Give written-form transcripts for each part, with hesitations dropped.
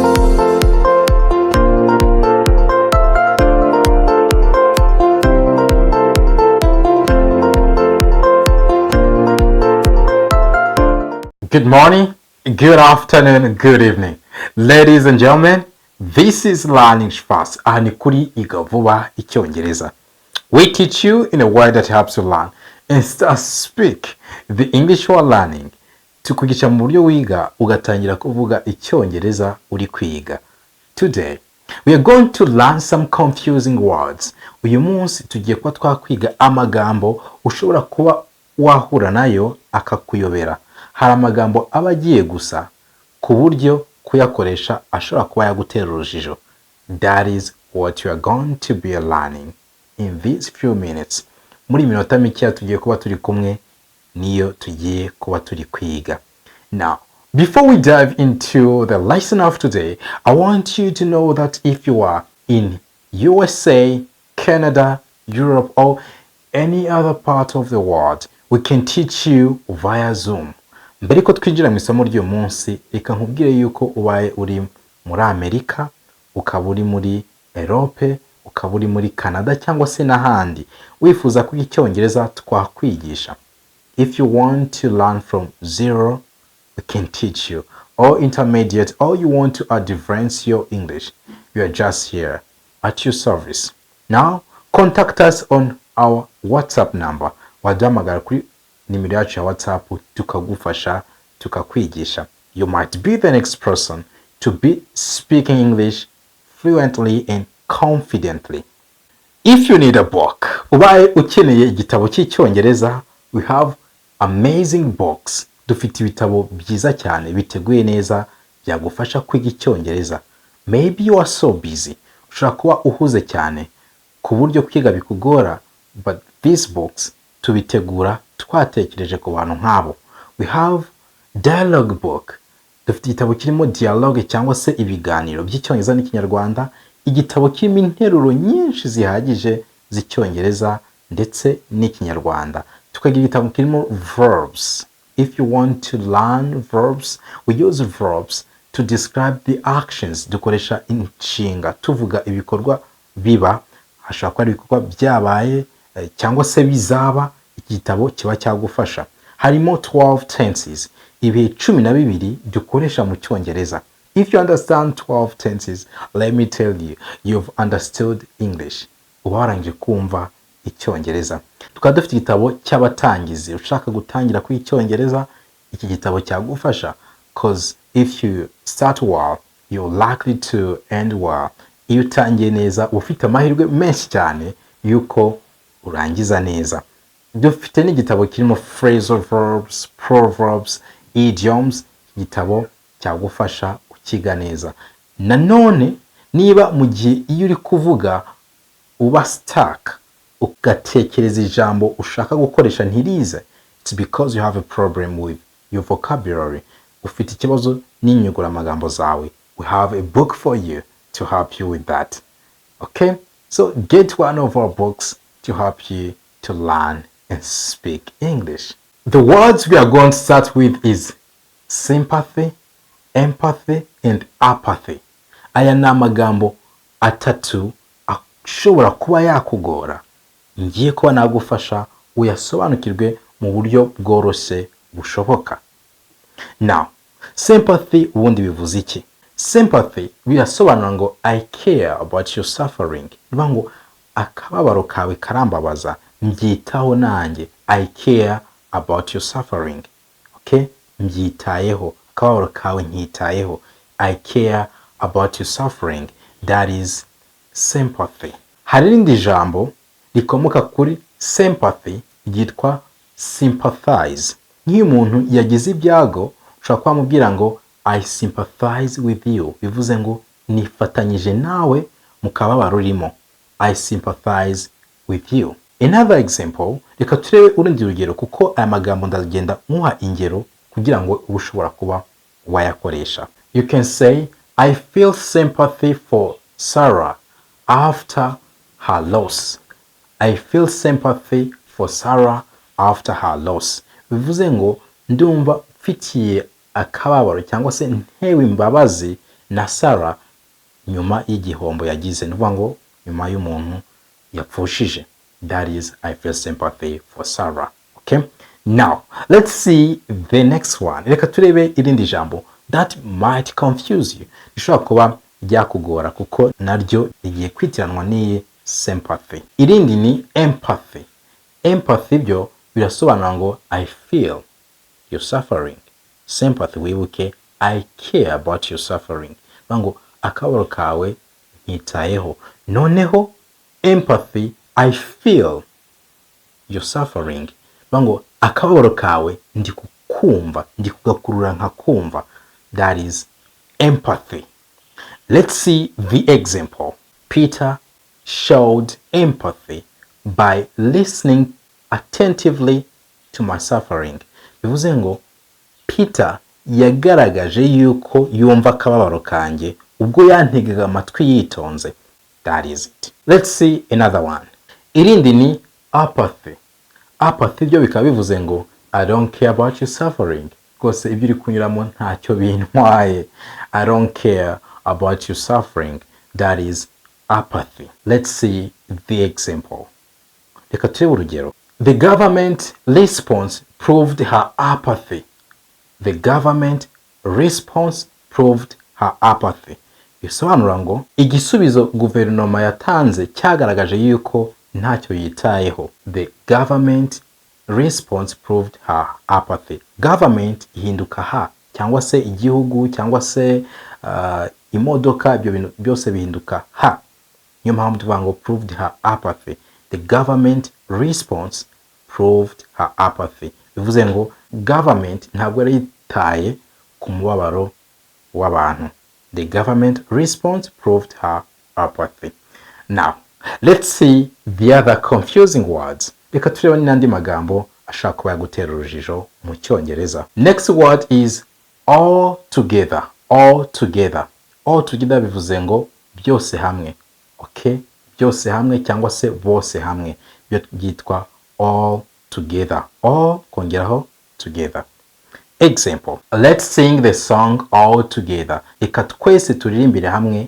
Good morning, good afternoon, good evening. Ladies and gentlemen, this is Learning Fast. Aha ni kuri Iga Vuba Icyongereza. We teach you in a way that helps you learn and start speak the English you are learning. Tukwigisha mu buryo wiga ugatangira kuvuga Icyongereza uri kwiga. Today, we are going to learn some confusing words. Uyu munsi tugiye kuba twakwiga amagambo ushobora kuba wahura nayo akakuyobera. Hari amagambo aba agiye gusa ku buryo kuyakoresha ashobora kuba yagutera urujijo. That is what you are going to be learning in these few minutes. Muri minota mike tugiye kuba turi kumwe, niyo tugiye kuba turi kwiga. Now, before we dive into the lesson of today, I want you to know that if you are in USA, Canada, Europe, or any other part of the world, we can teach you via Zoom. Mbere ko twinjira mu isomo ry'uyu munsi, reka nkubwire yuko ubaye uri muri Amerika, ukaba uri muri Europe, ukaba uri muri Canada cyangwa se n'ahandi wifuza kwiga Icyongereza twakwigisha. If you want to learn from zero, we can teach you, or intermediate, or you want to advance your English, you are just here at your service. Now, contact us on our WhatsApp number. Waduhamagara kuri nimero yacu ya WhatsApp tukagufasha, tukakwigisha. You might be the next person to be speaking English fluently and confidently. If you need a book, ubaye ukeneye igitabo cy'icyongereza, we have amazing books. Dufite ibitabo byiza cyane biteguye neza byagufasha kwiga Icyongereza. Maybe you are so busy, ushobora kuba uhuze cyane ku buryo kwiga bikugora, but these books tubitegura twatekereje ku bantu nk'abo. We have dialogue book. Dufite igitabo kirimo dialogue cyangwa se ibiganiro by'Icyongereza n'Ikinyarwanda, igitabo kirimo interuro nyinshi zihagije z'Icyongereza ndetse n'Ikinyarwanda. Tukagira igitabo kirimo verbs. If you want to learn verbs, we use verbs to describe the actions. Dukoresha inshinga tuvuga ibikorwa biba, hashobora kuba ibikorwa byabaye cyangwa se bizaba. Igitabo kiba cyagufasha. Harimo 12 tenses, ibihe 12 dukoresha mu Cyongereza. If you understand 12 tenses, let me tell you, you've understood English. Uba warangije kumva Icyongereza. Tukaba dufite igitabo cy'abatangizi, ushaka gutangira ku Icyongereza, iki gitabo cyagufasha, cause if you start well, you're likely to end well. Iyo utangiye neza ufite amahirwe menshi cyane yuko urangiza neza. Dufite n'igitabo kirimo phrasal verbs, proverbs, idioms, igitabo cyagufasha ukiga neza. Nanone niba mu gihe iyo uri kuvuga uba stuck, ugatekereza ijambo ushaka gukoresha ntirize, it's because you have a problem with your vocabulary. Ufite ikibazo n'inyunguramagambo zawe. We have a book for you to help you with that. Okay? So get one of our books to help you to learn and speak English. The words we are going to start with is sympathy, empathy, and apathy. Aya ni amagambo atatu ashobora kuba yakugora. Ngiye kuba nagufasha uyasobanukirwe mu buryo bworoshye bushoboka. Now, sympathy ubundi bivuze iki? Sympathy birasobanura ngo I care about your suffering. Bivuga ngo akababaro kawe karambabaza, mbyitaho nanjye. I care about your suffering. Okay? Mbyitayeho. Akababaro kawe nkitayeho. I care about your suffering. That is sympathy. Hari irindi jambo rikomoka kuri sympathy ryitwa sympathize. Nk'iyo umuntu yagize ibyago, ushobora kuba mubwira ngo I sympathize with you. Bivuze ngo nifatanyije nawe mu kababaro urimo. I sympathize with you. Another example, reka turebe urundi rugero kuko aya magambo ndagenda muha ingero kugira ngo ushobora kuba wayakoresha. You can say I feel sympathy for Sarah after her loss. I feel sympathy for Sarah after her loss. Bivuze ngo ndumva mfitiye akababaro cyangwa se ntewe imbabazi na Sarah nyuma y'igihombo yagize, nuvuga ngo nyuma y'umuntu yapfushije. That is, I feel sympathy for Sarah. Okay, now let's see the next one. Reka turebe irindi jambo that might confuse you, rishobora kuba ryakugora kuko naryo rigiye kwitiranwa n'iyi sympathy. Irindi ni empathy. Empathy byo birasobanura ngo I feel your suffering. Sympathy wibuke I care about your suffering, ngo akabaro kawe nkitayeho. Noneho empathy I feel your suffering, ngo akabaro kawe ndi kukumva, ndi kugakurura nkakumva. That is empathy. Let's see the example. Peter showed empathy by listening attentively to my suffering. Bivuze ngo Peter yagaragaje yuko yumva akababaro kanjye ubwo yantegaga amatwi yitonze. That is it. Let's see another one. Irindi ni apathy. Apathy byo bikaba bivuze ngo I don't care about your suffering. Rwose ibyo uri kunyuramo ntacyo bintwaye. I don't care about your suffering. That is apathy. Let's see the example. Reka turebe urugero. The government response proved her apathy. The government response proved her apathy. Bisobanura ngo igisubizo guverinoma yatanze cyagaragaje yuko ntacyo yitayeho. The government response proved her apathy. Government ihinduka ha, cyangwa se igihugu, cyangwa se imodoka, ibyo bintu byose bihinduka ha. Niyo mpamvu tuvuga ngo proved her apathy. The government response proved her apathy. Bivuze ngo government ntabwo yari yitaye ku mubabaro w'abantu. The government response proved her apathy. Now, let's see the other confusing words. Reka turebe n'andi magambo ashaka kuba yagutera urujijo mu Cyongereza. Next word is all together. All together. All together bivuze ngo byose hamwe. Okay? Byose hamwe cyangwa se bose hamwe. Byo byitwa all together. All kongeraho together. Example. Let's sing the song all together. Reka twese turirimbire hamwe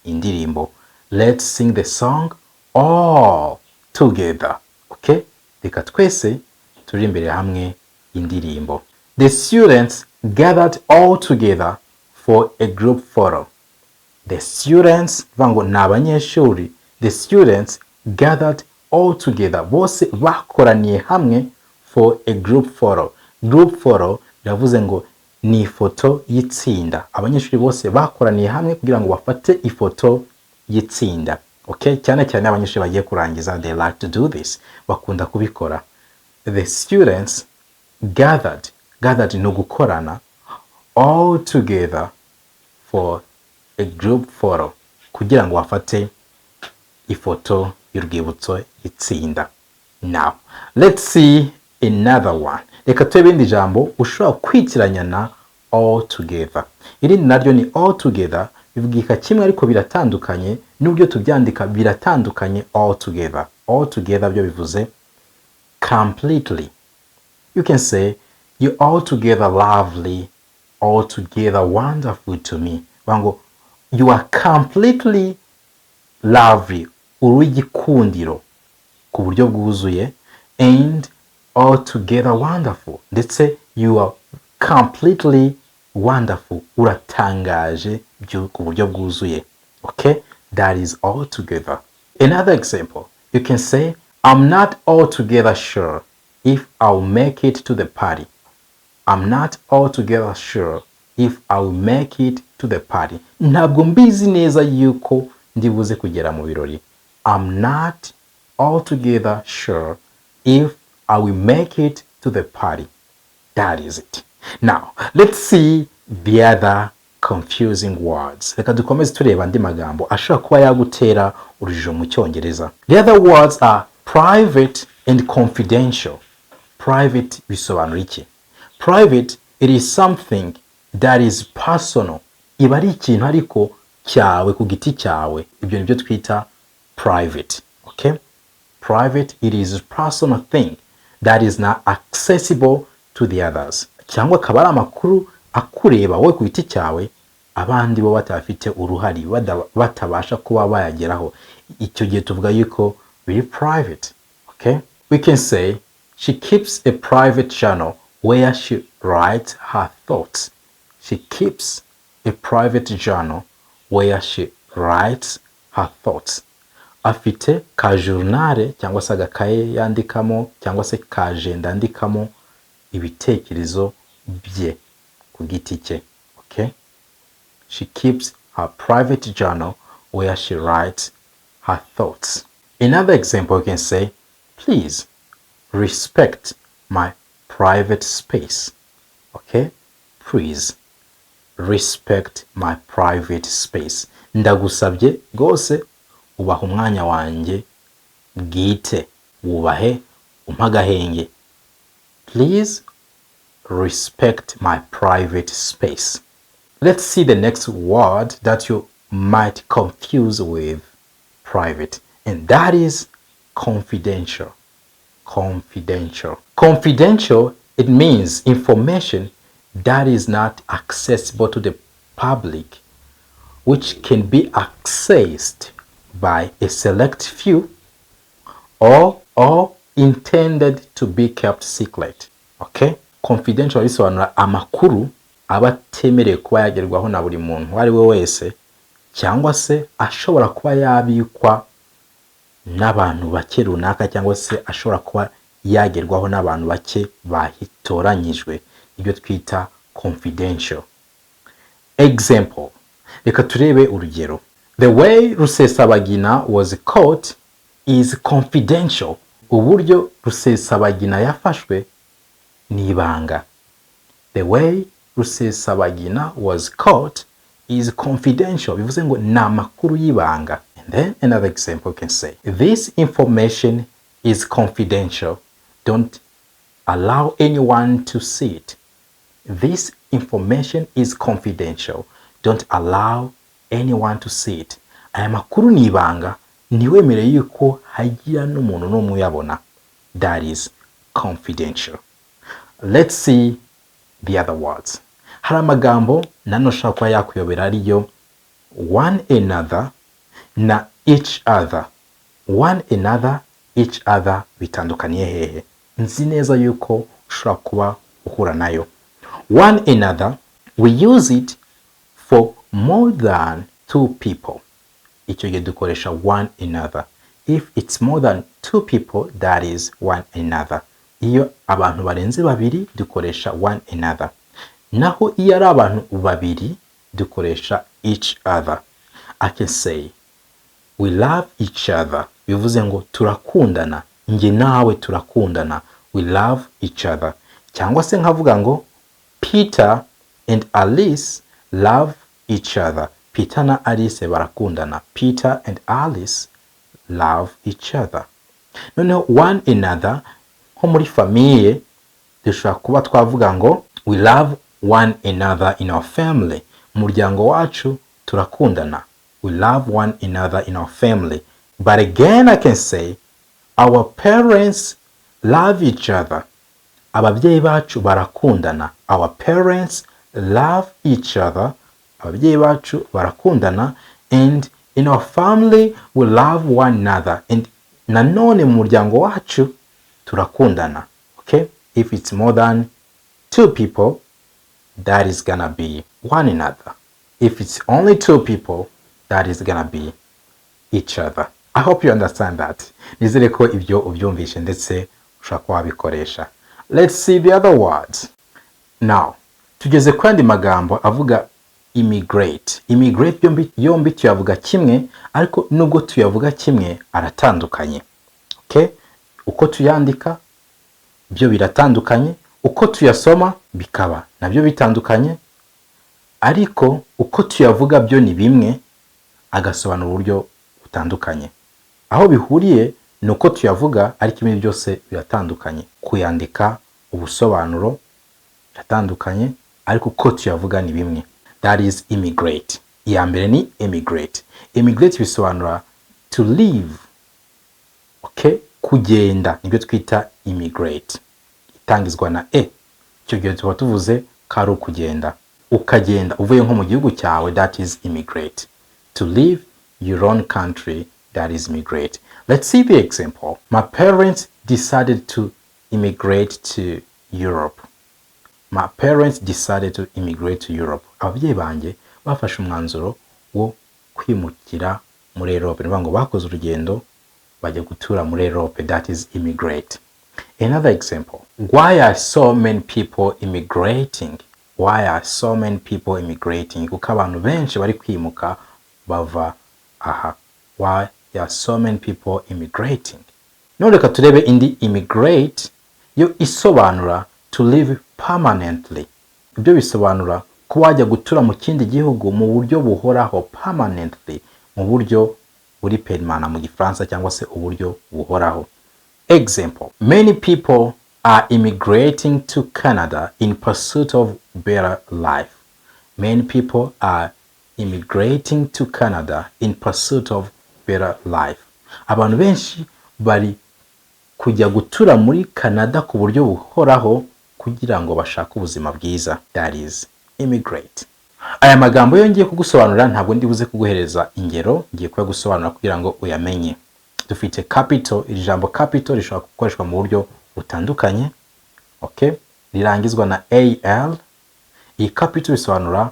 indirimbo. Let's sing the song all together. Okay? Reka twese turirimbire hamwe indirimbo. The students gathered all together for a group photo. The students, vango n'abanyeshuri. The students gathered all together. Bose bakoraniye hamwe for a group photo. Group photo yavuze ngo ni ifoto y'itsinda. Abanyeshuri bose bakoraniye hamwe kugira ngo bafate ifoto y'itsinda. Okay? Cyane cyane abanyeshuri bagiye kurangiza, they like to do this. Bakunda kubikora. The students gathered. Gathered no gukorana. All together for a group photo. Kugira ngo bafate ifoto y'urwibutso y'itsinda. Now, let's see another one. Reka turebe indi jambo ushobora kwitiranya na all together. Irindi naryo ni all together, bivugika kimwe ariko biratandukanye, nubyo tubyandika biratandukanye. All together. All together byo bivuze completely. You can say you all together lovely, all together wonderful to me. Wango you are completely lovely, urugikundiro ku buryo bwuzuye, and all together wonderful. Ndetse you are completely wonderful, uratangaje ku buryo bwuzuye. Okay? That is all together. Another example, you can say I'm not altogether sure if I'll make it to the party. I'm not altogether sure if I'll make it to the party. Ntabwo mbizi neza yuko ndibuze kugera mu birori. I'm not altogether sure if I will make it to the party. That is it. Now, let's see the other confusing words. Reka dukomeze tureba andi magambo ashobora kuba yagutera urujijo mu Cyongereza. The other words are private and confidential. Private bisobanura iki? Private, it is something that is personal. Iba ari ikintu ariko cyawe ku giti cyawe. Ibyo nibyo twita private. Okay? Private, it is a personal thing that is not accessible to the others. Cyangwa akaba ari amakuru akureba wowe ku giti cyawe abandi bo batafite uruhari batabasha kuba bayageraho, icyo gihe tuvuga yuko biri private. Okay, we can say she keeps a private journal where she writes her thoughts. She keeps a private journal where she writes her thoughts. Afite ka journal cyangwa se agakaye yandikamo cyangwa se ka agenda yandikamo ibitekerezo bye ku giti cye. Okay, she keeps her private journal where she writes her thoughts. Another example, you can say, please respect my private space. Okay, please respect my private space. Ndagusabye gose ubaha umwanya wanjye bwite, wubahe umpagahenge. Please respect my private space. Let's see the next word that you might confuse with private, and that is confidential. Confidential. Confidential, it means information that is not accessible to the public, which can be accessed by a select few or intended to be kept secret. Okay? Confidential bisobanura amakuru aba atemerewe kuba yagerwaho na buri muntu ari we wese, cyangwa se ashobora kuba yabikwa n'abantu bake runaka, cyangwa se ashobora kuba yagerwaho n'abantu bake bahitoranyijwe, ibyo twita confidential. Example, reka turebe urugero. The way Rusesabagina was caught is confidential. Uburyo Rusesabagina yafashwe ni ibanga. The way Rusesabagina was caught is confidential. Bivuze ngo ni amakuru y'ibanga. And then another example can say, this information is confidential. Don't allow anyone to see it. This information is confidential. Don't allow anyone to see it. Aya makuru ni ibanga, ntiwemere yuko hagira n'umuntu n'umwe uyabona. That is confidential. Let's see the other words. Hari amagambo nano ushobora kuba yakuyobera ariyo one another na each other. One another, each other bitandukaniye hehe? Nzi neza yuko ushobora kuba uhura nayo. One another, we use it for more than two people. Icyo gihe dukoresha one another. If it's more than two people, that is one another. Iyo abantu barenze babiri dukoresha one another. Naho iyo ari abantu babiri dukoresha each other. I can say we love each other. Bivuze ngo turakundana, nge nawe turakundana. We love each other. Cyangwa se nkavuga ngo Peter and Alice love each other. Peter na Alice barakundana. Peter and Alice love each other. Noneho one another, nko muri famille dushobora kuba twavuga ngo we love one another in our family. Muryango wacu turakundana. We love one another in our family. But again, I can say our parents love each other. Ababyeyi bacu barakundana. Our parents love each other. Ababyeyi bacu barakundana. And in our family we love one another. And nanone mu muryango wacu turakundana. Okay? If it's more than two people, that is gonna be one another. If it's only two people, that is gonna be each other. I hope you understand that. Nizere ko ibyo ubyumvishe ndetse ushobora kuba wabikoresha. Let's see the other words. Now, tugeze kwandi magambo avuga immigrate. Immigrate yombi tuyavuga kimwe, ariko nubwo tuyavuga kimwe aratandukanye. Okay? Uko tuyandika byo biratandukanye, uko tuyasoma bikaba nabyo bitandukanye, ariko uko tuyavuga byo ni bimwe, agasobanura uburyo butandukanye. Aho bihuriye nuko tuyavuga ariko ibindi byose biratandukanye. Kuyandika ubusobanuro biratandukanye, ariko uko tuyavuga ni bimwe. That is immigrate. Iya mbere ni emigrate. Emigrate bisobanura to leave. Okay? Kugenda nibyo twita immigrate. Itangizwa na icyo gihe tuba tuvuze kari kugenda. ukagenda uvuye nko mu gihugu cyawe, that is immigrate. To leave your own country, that is immigrate. Let's see the example. My parents decided to immigrate to Europe. My parents decided to immigrate to Europe. Ababyeyi banjye bafashe umwanzuro wo kwimukira muri Europe. Nivuga ngo bakoze urugendo bajya gutura muri Europe, that is immigrate. Another example. Why are so many people immigrating? Why are so many people immigrating? Kuko abantu benshi bari kwimuka bava aha. Why are so many people immigrating? None reka turebe indi immigrate yo isobanura to live permanently. Ibyo bisobanura ko wajya gutura mu kindi gihugu mu buryo buhoraho, permanently, mu buryo buri permanent mu Gifaransa cyangwa se uburyo buhoraho. Example. Many people are immigrating to Canada in pursuit of better life. Many people are immigrating to Canada in pursuit of better life. Abantu benshi bari kujya gutura muri Canada ku buryo buhoraho kugira ngo bashake ubuzima bwiza, that is immigrate. Aya magambo yongeye kugusobanurira, ntabwo ndi buze kuguhereza ingero, ngiye kuyagusobanura kugira ngo uyamenye. Dufite capital. Iri jambo capital rishobora gukoreshwa mu buryo butandukanye, okay? Rirangizwa na al. Iyi capital bisobanura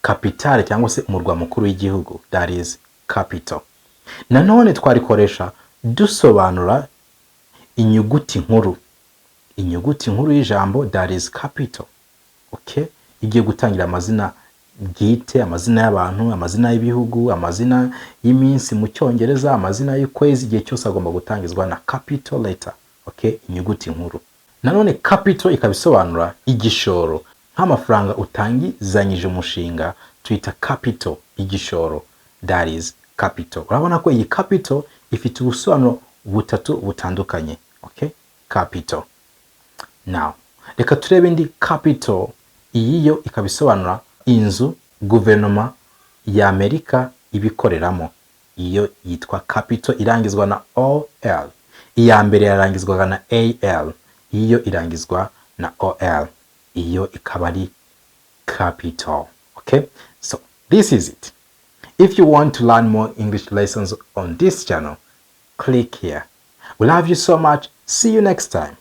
capital cyangwa se umurwa mukuru w'igihugu, that is capital. Nanone twarikoresha dusobanura inyuguti nkuru. Inyuguti nkuru y'ijambo, that is capital. Okay? Igiye gutangira amazina bwite, amazina y'abantu, amazina y'ibihugu, amazina y'iminsi mu Cyongereza, amazina y'ukwezi, igihe cyose agomba gutangizwa na capital letter. Okay? Inyuguti nkuru. Nanone capital ikabisobanura igishoro. Nk'amafaranga utangizanyije umushinga tuyita capital, igishoro, that is capital. Urabona ko iyi capital ifite ubusobanuro butatu butandukanye. Okay? Capital. Now, reka turebe indi capital. Iyi yo ikabisobanura inzu guverinoma ya Amerika ibikoreramo. Iyo yitwa capital, irangizwa na OL. Iya mbere yarangizwaga na AL. Iyo irangizwa na OL. Iyo ikaba ari capital. Okay? So, this is it. If you want to learn more English lessons on this channel, click here. We love you so much. See you next time.